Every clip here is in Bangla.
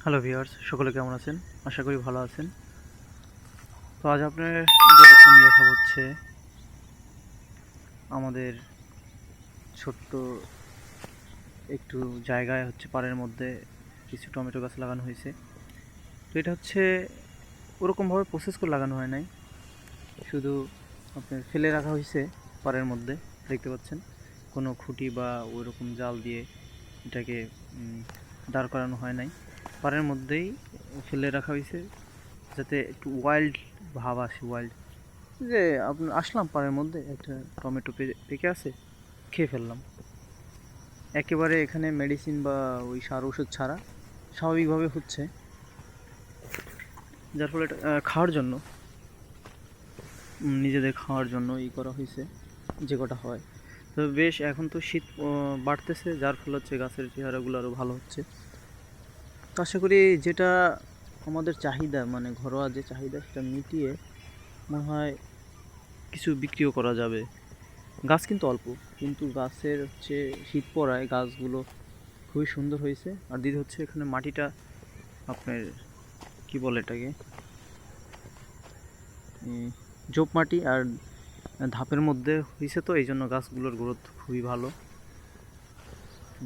হ্যালো ভিউয়ার্স, সকলে কেমন আছেন? আশা করি ভালো আছেন। তো আজ আপনাদের আমি দেখাবো হচ্ছে আমাদের ছোট্ট একটু জায়গায় হচ্ছে পাড়ের মধ্যে কিছু টমেটো গাছ লাগানো হয়েছে। তো এটা হচ্ছে ওরকমভাবে প্রসেস করে লাগানো হয় নাই, শুধু আপনার ফেলে রাখা হয়েছে পাড়ের মধ্যে। দেখতে পাচ্ছেন কোনো খুঁটি বা ওইরকম জাল দিয়ে এটাকে দাঁড় করানো হয় নাই, পাড়ের মধ্যেই ফেলে রাখা হয়েছে যাতে একটু ওয়াইল্ড ভাব আসে। ওয়াইল্ড যে আপনার আসলাম পাড়ের মধ্যে একটা টমেটো পেকে আছে, খেয়ে ফেললাম। একেবারে এখানে মেডিসিন বা ওই সার ওষুধ ছাড়া স্বাভাবিকভাবে হচ্ছে, যার ফলে এটা খাওয়ার জন্য, নিজেদের খাওয়ার জন্য করা হয়েছে যে কটা হয়। তো বেশ এখন তো শীত বাড়তেছে, যার ফলে হচ্ছে গাছের চেহারাগুলো আরও ভালো হচ্ছে। তো আশা করি যেটা আমাদের চাহিদা, মানে ঘরোয়া যে চাহিদা, সেটা মিটিয়ে মনে হয় কিছু বিক্রিও করা যাবে। গাছ কিন্তু অল্প, কিন্তু গাছের হচ্ছে শীত পড়ায় গাছগুলো খুবই সুন্দর হয়েছে। আর দ্বিতীয় হচ্ছে এখানে মাটিটা আপনার কি বলে এটাকে, জোপ মাটি আর ধাপের মধ্যে হয়েছে, তো এই জন্য গাছগুলোর গ্রোথ খুবই ভালো।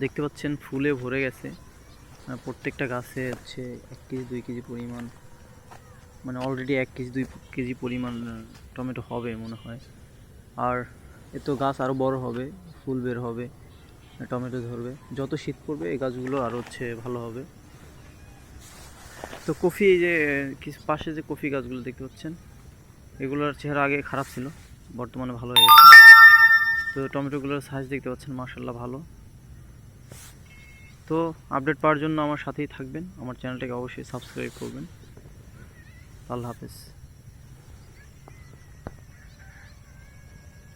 দেখতে পাচ্ছেন ফুলে ভরে গেছে। প্রত্যেকটা গাছে হচ্ছে 1 কেজি 2 কেজি পরিমাণ, মানে অলরেডি 1 কেজি 2 কেজি পরিমাণ টমেটো হবে মনে হয়। আর এ তো গাছ আরও বড় হবে, ফুল বের হবে, টমেটো ধরবে। যত শীত পড়বে এই গাছগুলো আরও হচ্ছে ভালো হবে। তো কফি, এই যে কিছু পাশে যে কফি গাছগুলো দেখতে পাচ্ছেন, এগুলোর চেহারা আগে খারাপ ছিল, বর্তমানে ভালো হয়ে গেছে। তো টমেটোগুলোর সাইজ দেখতে পাচ্ছেন, মাশাআল্লাহ ভালো। তো আপডেট পাওয়ার জন্য আমার সাথেই থাকবেন, আমার চ্যানেলটাকে অবশ্যই সাবস্ক্রাইব করবেন। আল্লাহ হাফেজ।